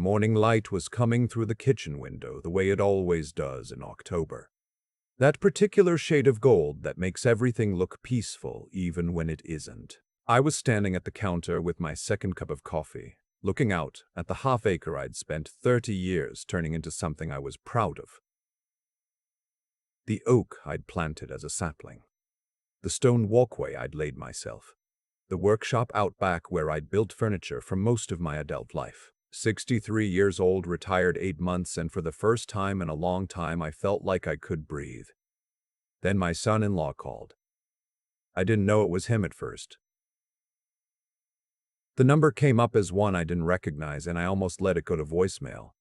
morning light was coming through the kitchen window the way it always does in October. That particular shade of gold that makes everything look peaceful even when it isn't. I was standing at the counter with my second cup of coffee, looking out at the half-acre I'd spent 30 years turning into something I was proud of. The oak I'd planted as a sapling. The stone walkway I'd laid myself. The workshop out back where I'd built furniture for most of my adult life. 63 years old, retired 8 months, and for the first time in a long time I felt like I could breathe. Then my son-in-law called. I didn't know it was him at first. The number came up as one I didn't recognize, and I almost let it go to voicemail.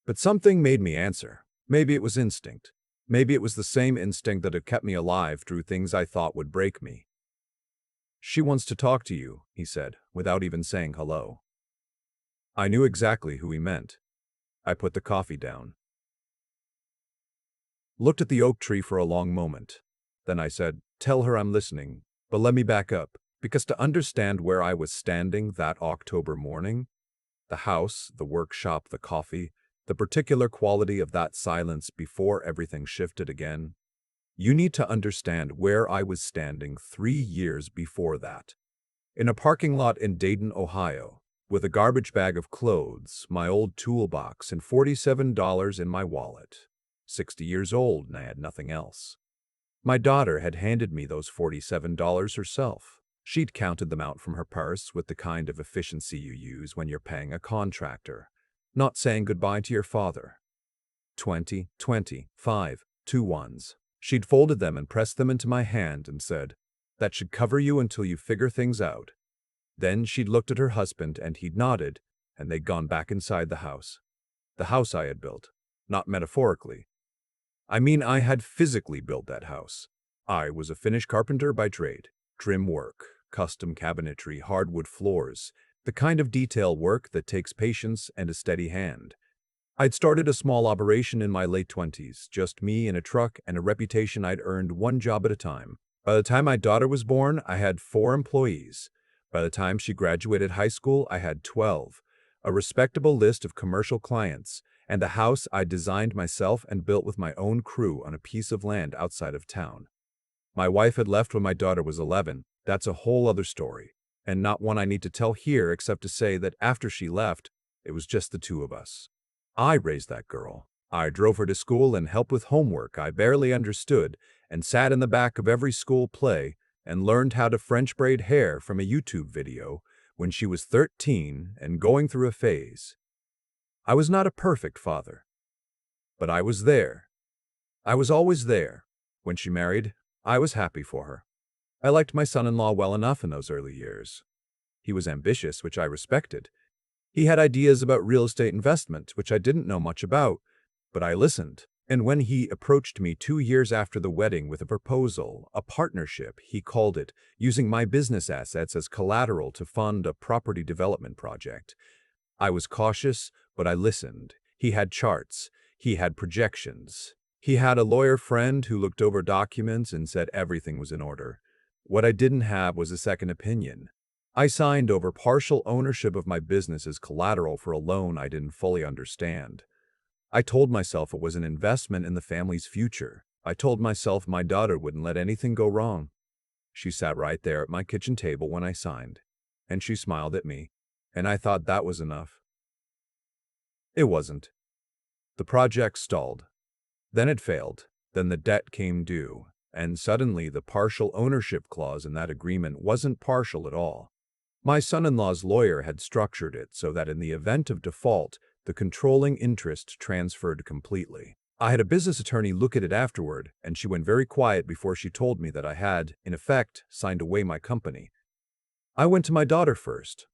But something made me answer. Maybe it was instinct. Maybe it was the same instinct that had kept me alive through things I thought would break me. "She wants to talk to you," he said, without even saying hello. I knew exactly who he meant. I put the coffee down. Looked at the oak tree for a long moment. Then I said, "Tell her I'm listening, but let me back up, because to understand where I was standing that October morning, the house, the workshop, the coffee, the particular quality of that silence before everything shifted again, you need to understand where I was standing 3 years before that. In a parking lot in Dayton, Ohio, with a garbage bag of clothes, my old toolbox, and $47 in my wallet. 60 years old, and I had nothing else. My daughter had handed me those $47 herself. She'd counted them out from her purse with the kind of efficiency you use when you're paying a contractor, not saying goodbye to your father. 20, 20, 5, 2 ones. She'd folded them and pressed them into my hand and said, "That should cover you until you figure things out." Then she'd looked at her husband and he'd nodded, and they'd gone back inside the house. The house I had built. Not metaphorically. I mean, I had physically built that house. I was a Finnish carpenter by trade. Trim work, custom cabinetry, hardwood floors, the kind of detail work that takes patience and a steady hand. I'd started a small operation in my late 20s, just me and a truck and a reputation I'd earned one job at a time. By the time my daughter was born, I had 4 employees. By the time she graduated high school, I had 12, a respectable list of commercial clients, and a house I designed myself and built with my own crew on a piece of land outside of town. My wife had left when my daughter was 11. That's a whole other story, and not one I need to tell here except to say that after she left, it was just the 2 of us. I raised that girl. I drove her to school and helped with homework I barely understood, and sat in the back of every school play and learned how to French braid hair from a YouTube video when she was 13 and going through a phase. I was not a perfect father, but I was there. I was always there. When she married, I was happy for her. I liked my son-in-law well enough in those early years. He was ambitious, which I respected. He had ideas about real estate investment, which I didn't know much about, but I listened. And when he approached me 2 years after the wedding with a proposal, a partnership, he called it, using my business assets as collateral to fund a property development project, I was cautious, but I listened. He had charts. He had projections. He had a lawyer friend who looked over documents and said everything was in order. What I didn't have was a second opinion. I signed over partial ownership of my business as collateral for a loan I didn't fully understand. I told myself it was an investment in the family's future. I told myself my daughter wouldn't let anything go wrong. She sat right there at my kitchen table when I signed, and she smiled at me, and I thought that was enough. It wasn't. The project stalled. Then it failed. Then the debt came due, and suddenly the partial ownership clause in that agreement wasn't partial at all. My son-in-law's lawyer had structured it so that in the event of default, the controlling interest transferred completely. I had a business attorney look at it afterward, and she went very quiet before she told me that I had, in effect, signed away my company. I went to my daughter first.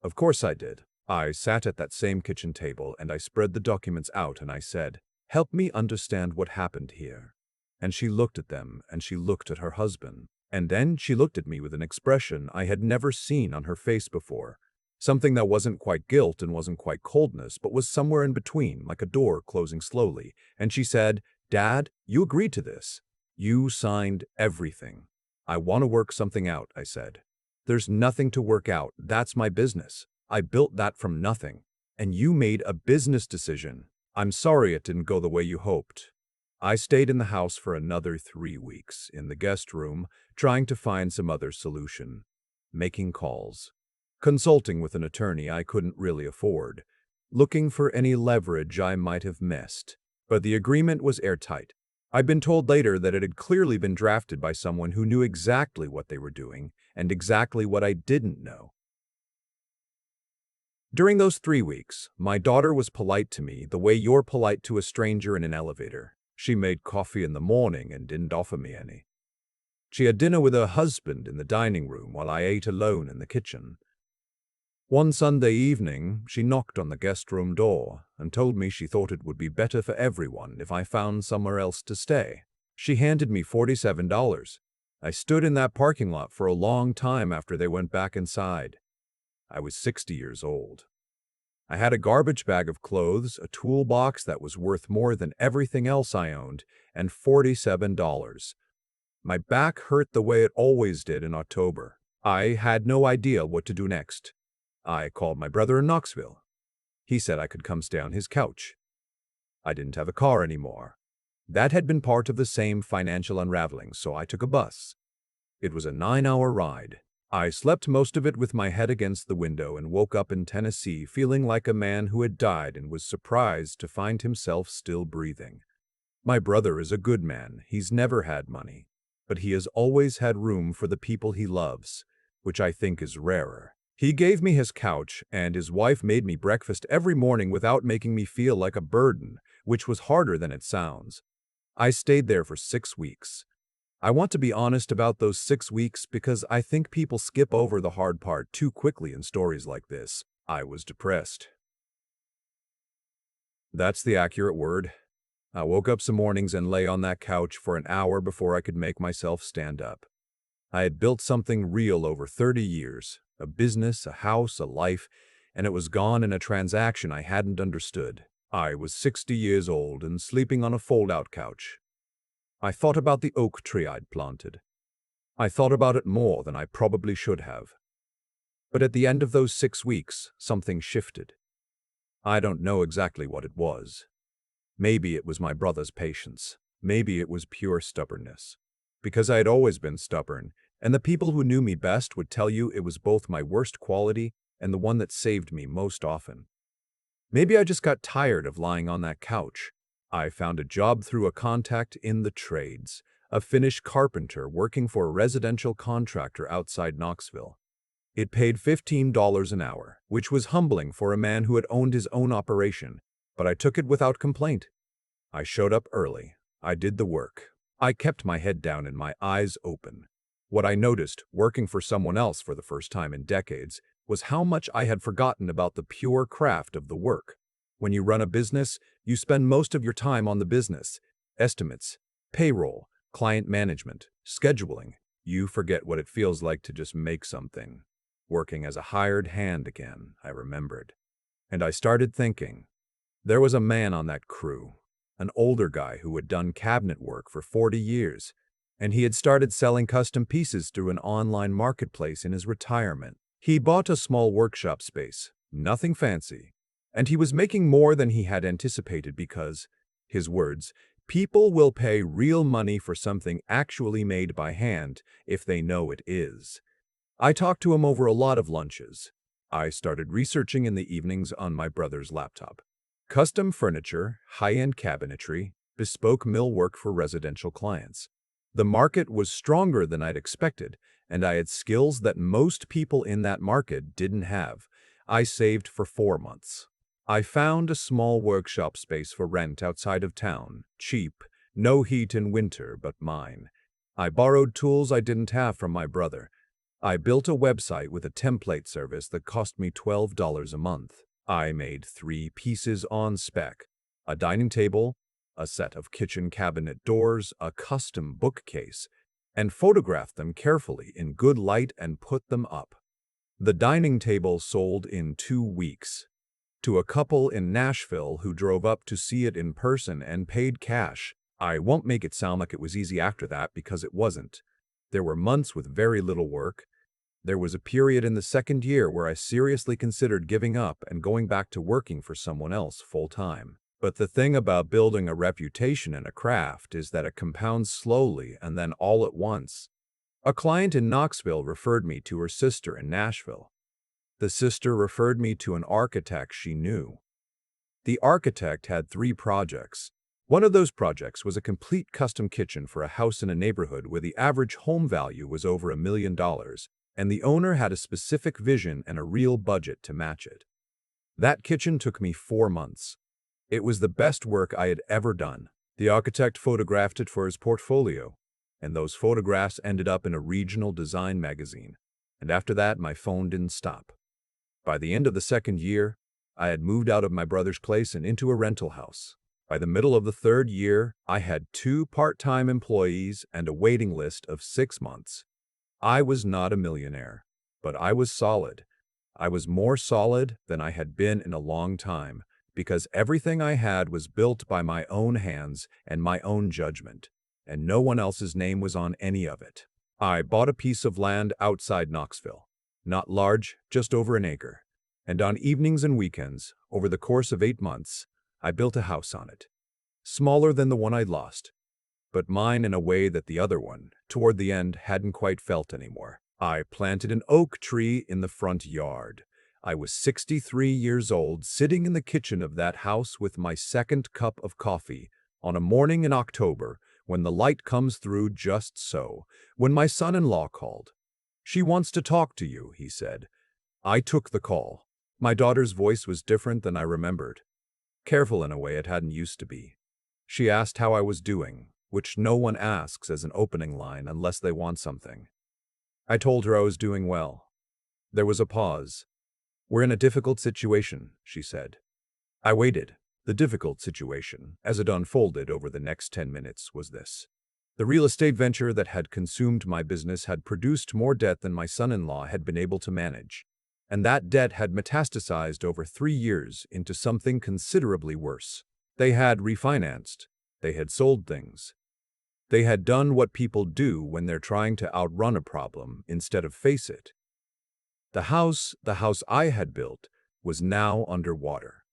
Of course I did. I sat at that same kitchen table and I spread the documents out and I said, "Help me understand what happened here." And she looked at them and she looked at her husband. And then she looked at me with an expression I had never seen on her face before. Something that wasn't quite guilt and wasn't quite coldness, but was somewhere in between, like a door closing slowly. And she said, "Dad, you agreed to this. You signed everything." "I want to work something out," I said. "There's nothing to work out. That's my business. I built that from nothing. And you made a business decision. I'm sorry it didn't go the way you hoped. I stayed in the house for another 3 weeks, in the guest room, trying to find some other solution. Making calls. Consulting with an attorney I couldn't really afford. Looking for any leverage I might have missed. But the agreement was airtight. I'd been told later that it had clearly been drafted by someone who knew exactly what they were doing and exactly what I didn't know. During those 3 weeks, my daughter was polite to me the way you're polite to a stranger in an elevator. She made coffee in the morning and didn't offer me any. She had dinner with her husband in the dining room while I ate alone in the kitchen. One Sunday evening, she knocked on the guest room door and told me she thought it would be better for everyone if I found somewhere else to stay. She handed me $47. I stood in that parking lot for a long time after they went back inside. I was 60 years old. I had a garbage bag of clothes, a toolbox that was worth more than everything else I owned, and $47. My back hurt the way it always did in October. I had no idea what to do next. I called my brother in Knoxville. He said I could come stay on his couch. I didn't have a car anymore. That had been part of the same financial unraveling, so I took a bus. It was a 9-hour ride. I slept most of it with my head against the window and woke up in Tennessee feeling like a man who had died and was surprised to find himself still breathing. My brother is a good man. He's never had money, but he has always had room for the people he loves, which I think is rarer. He gave me his couch, and his wife made me breakfast every morning without making me feel like a burden, which was harder than it sounds. I stayed there for 6 weeks. I want to be honest about those 6 weeks because I think people skip over the hard part too quickly in stories like this. I was depressed. That's the accurate word. I woke up some mornings and lay on that couch for an hour before I could make myself stand up. I had built something real over 30 years, a business, a house, a life, and it was gone in a transaction I hadn't understood. I was 60 years old and sleeping on a fold-out couch. I thought about the oak tree I'd planted. I thought about it more than I probably should have. But at the end of those 6 weeks, something shifted. I don't know exactly what it was. Maybe it was my brother's patience. Maybe it was pure stubbornness. Because I had always been stubborn, and the people who knew me best would tell you it was both my worst quality and the one that saved me most often. Maybe I just got tired of lying on that couch. I found a job through a contact in the trades, a Finnish carpenter working for a residential contractor outside Knoxville. It paid $15 an hour, which was humbling for a man who had owned his own operation, but I took it without complaint. I showed up early. I did the work. I kept my head down and my eyes open. What I noticed, working for someone else for the first time in decades, was how much I had forgotten about the pure craft of the work. When you run a business, you spend most of your time on the business. Estimates, payroll, client management, scheduling. You forget what it feels like to just make something. Working as a hired hand again, I remembered. And I started thinking. There was a man on that crew, an older guy who had done cabinet work for 40 years, and he had started selling custom pieces through an online marketplace in his retirement. He bought a small workshop space, nothing fancy, and he was making more than he had anticipated because, his words, people will pay real money for something actually made by hand if they know it is. I talked to him over a lot of lunches. I started researching in the evenings on my brother's laptop. Custom furniture, high-end cabinetry, bespoke millwork for residential clients. The market was stronger than I'd expected, and I had skills that most people in that market didn't have. I saved for 4 months. I found a small workshop space for rent outside of town, cheap, no heat in winter but mine. I borrowed tools I didn't have from my brother. I built a website with a template service that cost me $12 a month. I made 3 pieces on spec: a dining table, a set of kitchen cabinet doors, a custom bookcase, and photographed them carefully in good light and put them up. The dining table sold in 2 weeks to a couple in Nashville who drove up to see it in person and paid cash. I won't make it sound like it was easy after that because it wasn't. There were months with very little work. There was a period in the second year where I seriously considered giving up and going back to working for someone else full-time. But the thing about building a reputation in a craft is that it compounds slowly and then all at once. A client in Knoxville referred me to her sister in Nashville. The sister referred me to an architect she knew. The architect had 3 projects. One of those projects was a complete custom kitchen for a house in a neighborhood where the average home value was over $1 million, and the owner had a specific vision and a real budget to match it. That kitchen took me 4 months. It was the best work I had ever done. The architect photographed it for his portfolio, and those photographs ended up in a regional design magazine. And after that, my phone didn't stop. By the end of the second year, I had moved out of my brother's place and into a rental house. By the middle of the third year, I had 2 part-time employees and a waiting list of 6 months. I was not a millionaire, but I was solid. I was more solid than I had been in a long time, because everything I had was built by my own hands and my own judgment, and no one else's name was on any of it. I bought a piece of land outside Knoxville, not large, just over an acre, and on evenings and weekends, over the course of 8 months, I built a house on it. Smaller than the one I'd lost, but mine in a way that the other one, toward the end, hadn't quite felt anymore. I planted an oak tree in the front yard. I was 63 years old, sitting in the kitchen of that house with my second cup of coffee on a morning in October when the light comes through just so, when my son-in-law called. "She wants to talk to you," he said. I took the call. My daughter's voice was different than I remembered. Careful in a way it hadn't used to be. She asked how I was doing, which no one asks as an opening line unless they want something. I told her I was doing well. There was a pause. "We're in a difficult situation," she said. I waited. The difficult situation, as it unfolded over the next 10 minutes, was this. The real estate venture that had consumed my business had produced more debt than my son-in-law had been able to manage. And that debt had metastasized over 3 years into something considerably worse. They had refinanced. They had sold things. They had done what people do when they're trying to outrun a problem instead of face it. The house I had built, was now underwater.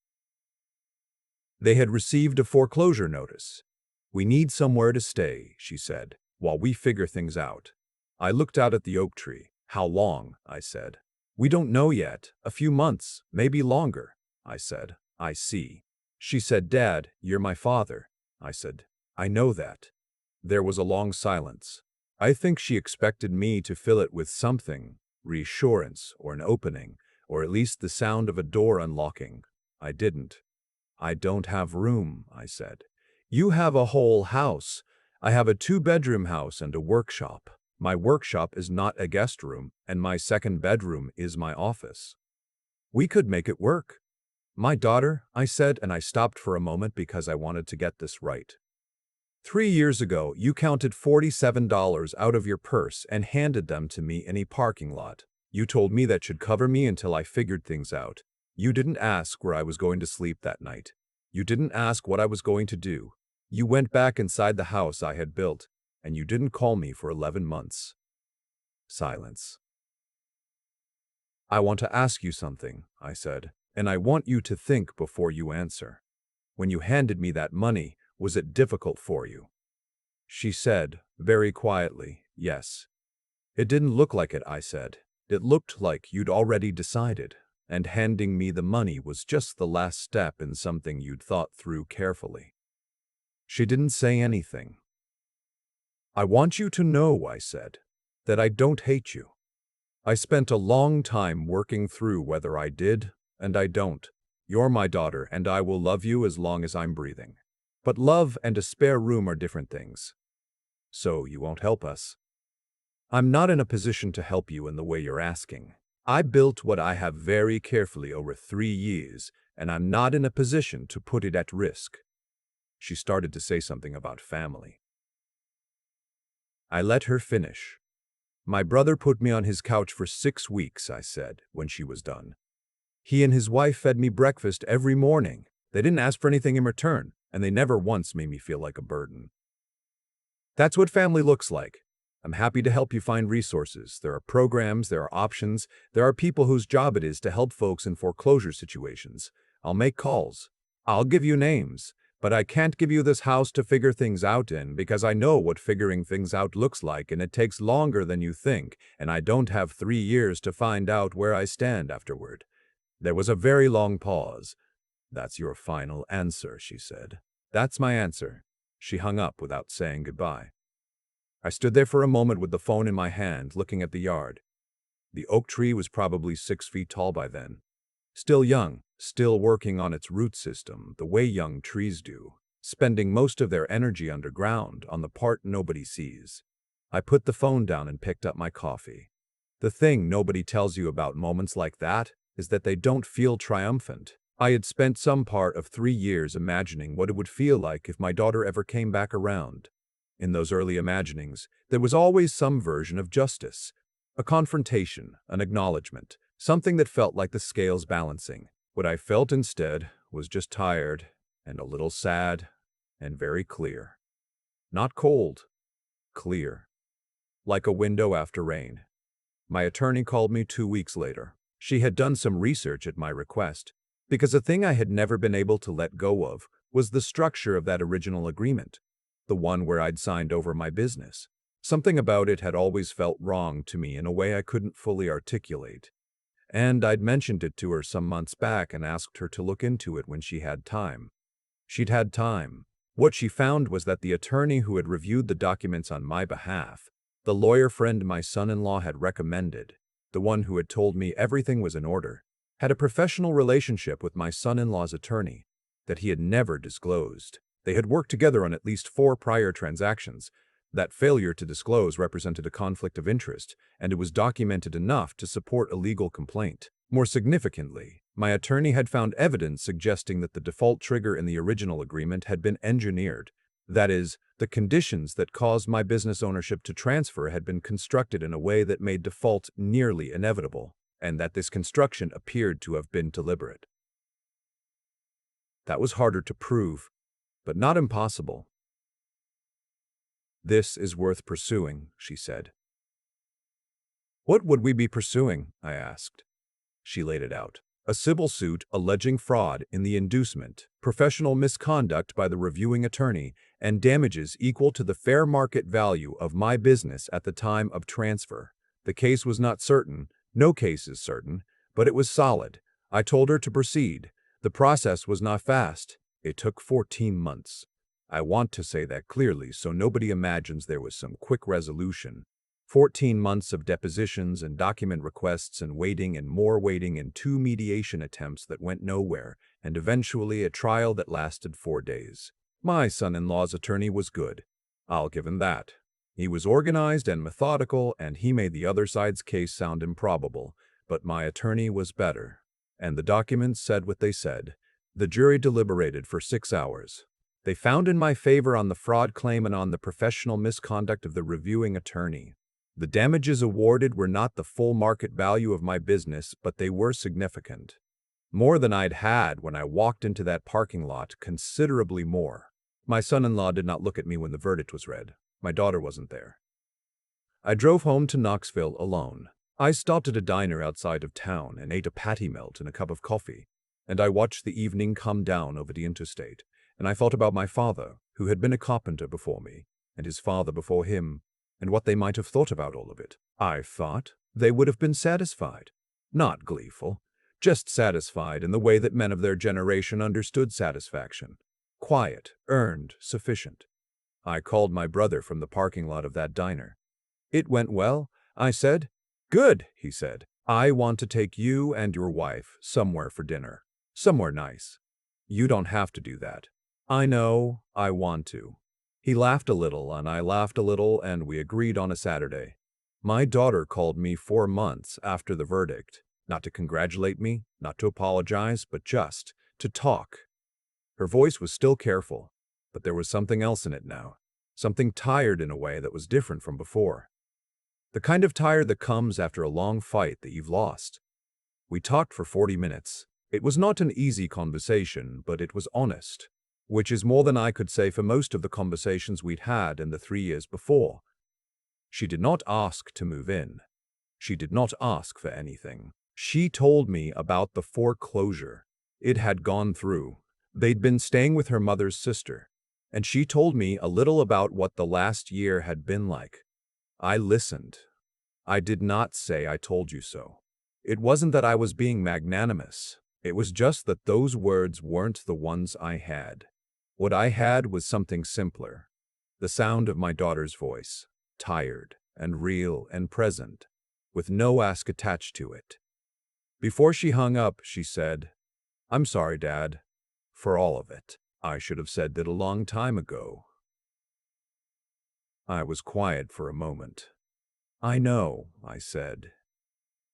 They had received a foreclosure notice. "We need somewhere to stay," she said, "while we figure things out." I looked out at the oak tree. "How long?" I said. "We don't know yet. A few months, maybe longer," I said. "I see." She said, "Dad, you're my father." I said, "I know that." There was a long silence. I think she expected me to fill it with something, reassurance or an opening, or at least the sound of a door unlocking. I didn't. "I don't have room," I said. "You have a whole house. I have a 2-bedroom house and a workshop. My workshop is not a guest room, and my second bedroom is my office. We could make it work." "My daughter," I said, and I stopped for a moment because I wanted to get this right. 3 years ago, you counted $47 out of your purse and handed them to me in a parking lot. You told me that should cover me until I figured things out. You didn't ask where I was going to sleep that night. You didn't ask what I was going to do. You went back inside the house I had built, and you didn't call me for 11 months. Silence. "I want to ask you something," I said, "and I want you to think before you answer. When you handed me that money, was it difficult for you?" She said, very quietly, "Yes." "It didn't look like it," I said. "It looked like you'd already decided, and handing me the money was just the last step in something you'd thought through carefully." She didn't say anything. "I want you to know," I said, "that I don't hate you. I spent a long time working through whether I did, and I don't. You're my daughter, and I will love you as long as I'm breathing. But love and a spare room are different things. So you won't help us. I'm not in a position to help you in the way you're asking. I built what I have very carefully over 3 years, and I'm not in a position to put it at risk." She started to say something about family. I let her finish. "My brother put me on his couch for 6 weeks," I said, when she was done. "He and his wife fed me breakfast every morning. They didn't ask for anything in return, and they never once made me feel like a burden. That's what family looks like. I'm happy to help you find resources. There are programs, there are options, there are people whose job it is to help folks in foreclosure situations. I'll make calls. I'll give you names. But I can't give you this house to figure things out in because I know what figuring things out looks like and it takes longer than you think, and I don't have 3 years to find out where I stand afterward." There was a very long pause. "That's your final answer," she said. "That's my answer." She hung up without saying goodbye. I stood there for a moment with the phone in my hand, looking at the yard. The oak tree was probably 6 feet tall by then. Still young, still working on its root system, the way young trees do, spending most of their energy underground on the part nobody sees. I put the phone down and picked up my coffee. The thing nobody tells you about moments like that is that they don't feel triumphant. I had spent some part of 3 years imagining what it would feel like if my daughter ever came back around. In those early imaginings, there was always some version of justice, a confrontation, an acknowledgement, something that felt like the scales balancing. What I felt instead was just tired and a little sad and very clear. Not cold, clear. Like a window after rain. My attorney called me 2 weeks later. She had done some research at my request, because a thing I had never been able to let go of was the structure of that original agreement, the one where I'd signed over my business. Something about it had always felt wrong to me in a way I couldn't fully articulate. And I'd mentioned it to her some months back and asked her to look into it when she had time. She'd had time. What she found was that the attorney who had reviewed the documents on my behalf, the lawyer friend my son-in-law had recommended, the one who had told me everything was in order, had a professional relationship with my son-in-law's attorney that he had never disclosed. They had worked together on at least 4 prior transactions. That failure to disclose represented a conflict of interest, and it was documented enough to support a legal complaint. More significantly, my attorney had found evidence suggesting that the default trigger in the original agreement had been engineered. That is, the conditions that caused my business ownership to transfer had been constructed in a way that made default nearly inevitable, and that this construction appeared to have been deliberate. That was harder to prove, but not impossible. "This is worth pursuing," she said. "What would we be pursuing?" I asked. She laid it out. "A civil suit alleging fraud in the inducement, professional misconduct by the reviewing attorney, and damages equal to the fair market value of my business at the time of transfer. The case was not certain, no case is certain, but it was solid. I told her to proceed. The process was not fast. It took 14 months. I want to say that clearly so nobody imagines there was some quick resolution. 14 months of depositions and document requests and waiting and more waiting and 2 mediation attempts that went nowhere, and eventually a trial that lasted 4 days. My son-in-law's attorney was good. I'll give him that. He was organized and methodical, and he made the other side's case sound improbable, but my attorney was better. And the documents said what they said. The jury deliberated for 6 hours. They found in my favor on the fraud claim and on the professional misconduct of the reviewing attorney. The damages awarded were not the full market value of my business, but they were significant. More than I'd had when I walked into that parking lot, considerably more. My son-in-law did not look at me when the verdict was read. My daughter wasn't there. I drove home to Knoxville alone. I stopped at a diner outside of town and ate a patty melt and a cup of coffee, and I watched the evening come down over the interstate. And I thought about my father, who had been a carpenter before me, and his father before him, and what they might have thought about all of it. I thought they would have been satisfied. Not gleeful, just satisfied in the way that men of their generation understood satisfaction. Quiet, earned, sufficient. I called my brother from the parking lot of that diner. "It went well," I said. "Good," he said. "I want to take you and your wife somewhere for dinner. Somewhere nice." "You don't have to do that." "I know, I want to." He laughed a little, and I laughed a little, and we agreed on a Saturday. My daughter called me 4 months after the verdict, not to congratulate me, not to apologize, but just to talk. Her voice was still careful, but there was something else in it now, something tired in a way that was different from before. The kind of tired that comes after a long fight that you've lost. We talked for 40 minutes. It was not an easy conversation, but it was honest, which is more than I could say for most of the conversations we'd had in the 3 years before. She did not ask to move in. She did not ask for anything. She told me about the foreclosure. It had gone through. They'd been staying with her mother's sister, and she told me a little about what the last year had been like. I listened. I did not say I told you so. It wasn't that I was being magnanimous. It was just that those words weren't the ones I had. What I had was something simpler. The sound of my daughter's voice, tired and real and present, with no ask attached to it. Before she hung up, she said, "I'm sorry, Dad, for all of it. I should have said that a long time ago." I was quiet for a moment. "I know," I said.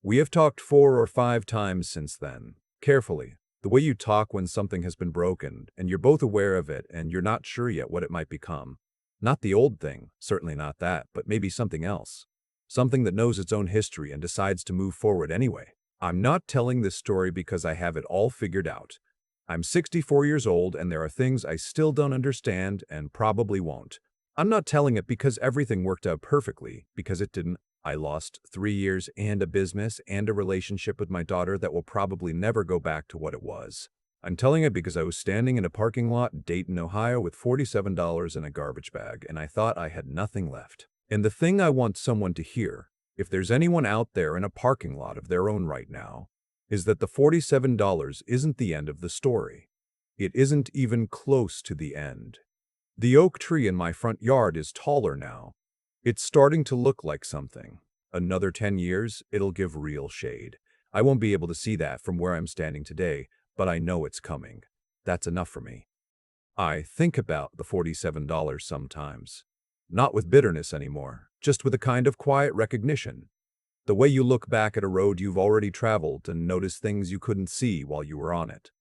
"We have talked 4 or 5 times since then. Carefully, the way you talk when something has been broken, and you're both aware of it, and you're not sure yet what it might become. Not the old thing, certainly not that, but maybe something else. Something that knows its own history and decides to move forward anyway. I'm not telling this story because I have it all figured out. I'm 64 years old, and there are things I still don't understand and probably won't. I'm not telling it because everything worked out perfectly, because it didn't. I lost 3 years and a business and a relationship with my daughter that will probably never go back to what it was. I'm telling it because I was standing in a parking lot in Dayton, Ohio with $47 in a garbage bag, and I thought I had nothing left. And the thing I want someone to hear, if there's anyone out there in a parking lot of their own right now, is that the $47 isn't the end of the story. It isn't even close to the end. The oak tree in my front yard is taller now. It's starting to look like something. Another 10 years, it'll give real shade. I won't be able to see that from where I'm standing today, but I know it's coming. That's enough for me. I think about the $47 sometimes. Not with bitterness anymore, just with a kind of quiet recognition. The way you look back at a road you've already traveled and notice things you couldn't see while you were on it.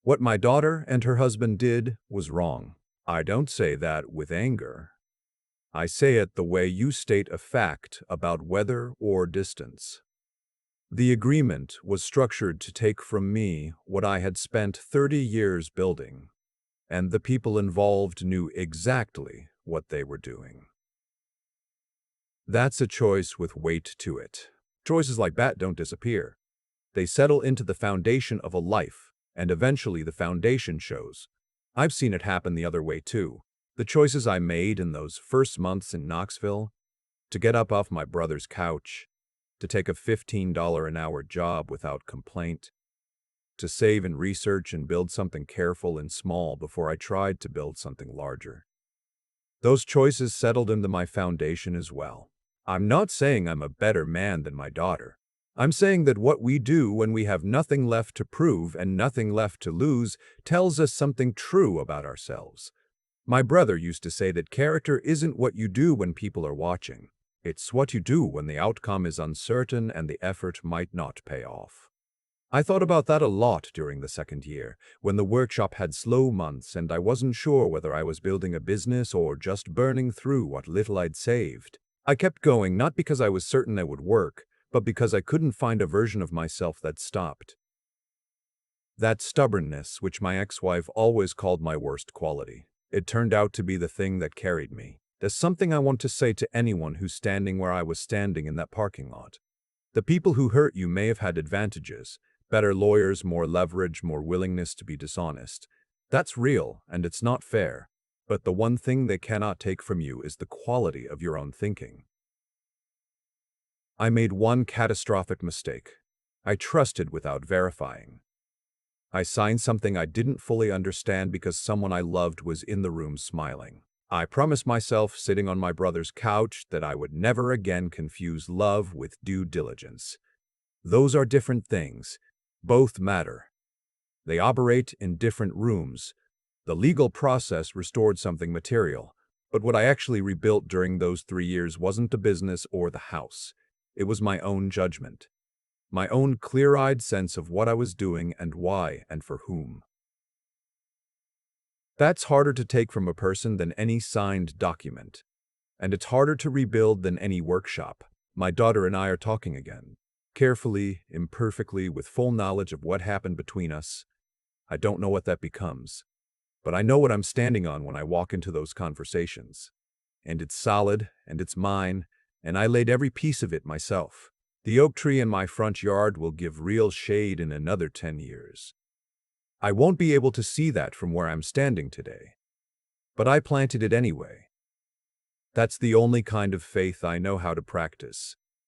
What my daughter and her husband did was wrong. I don't say that with anger. I say it the way you state a fact about weather or distance. The agreement was structured to take from me what I had spent 30 years building, and the people involved knew exactly what they were doing. That's a choice with weight to it. Choices like that don't disappear. They settle into the foundation of a life, and eventually the foundation shows. I've seen it happen the other way too. The choices I made in those first months in Knoxville, to get up off my brother's couch, to take a $15 an hour job without complaint, to save and research and build something careful and small before I tried to build something larger. Those choices settled into my foundation as well. I'm not saying I'm a better man than my daughter. I'm saying that what we do when we have nothing left to prove and nothing left to lose tells us something true about ourselves. My brother used to say that character isn't what you do when people are watching. It's what you do when the outcome is uncertain and the effort might not pay off. I thought about that a lot during the second year, when the workshop had slow months and I wasn't sure whether I was building a business or just burning through what little I'd saved. I kept going not because I was certain it would work, but because I couldn't find a version of myself that stopped. That stubbornness, which my ex-wife always called my worst quality, it turned out to be the thing that carried me. There's something I want to say to anyone who's standing where I was standing in that parking lot. The people who hurt you may have had advantages, better lawyers, more leverage, more willingness to be dishonest. That's real, and it's not fair. But the one thing they cannot take from you is the quality of your own thinking. I made one catastrophic mistake. I trusted without verifying. I signed something I didn't fully understand because someone I loved was in the room smiling. I promised myself, sitting on my brother's couch, that I would never again confuse love with due diligence. Those are different things. Both matter. They operate in different rooms. The legal process restored something material, but what I actually rebuilt during those 3 years wasn't the business or the house. It was my own judgment. My own clear-eyed sense of what I was doing and why and for whom. That's harder to take from a person than any signed document. And it's harder to rebuild than any workshop. My daughter and I are talking again. Carefully, imperfectly, with full knowledge of what happened between us. I don't know what that becomes. But I know what I'm standing on when I walk into those conversations. and it's solid, and it's mine, and I laid every piece of it myself. The oak tree in my front yard will give real shade in another 10 years. I won't be able to see that from where I'm standing today. But I planted it anyway. That's the only kind of faith I know how to practice.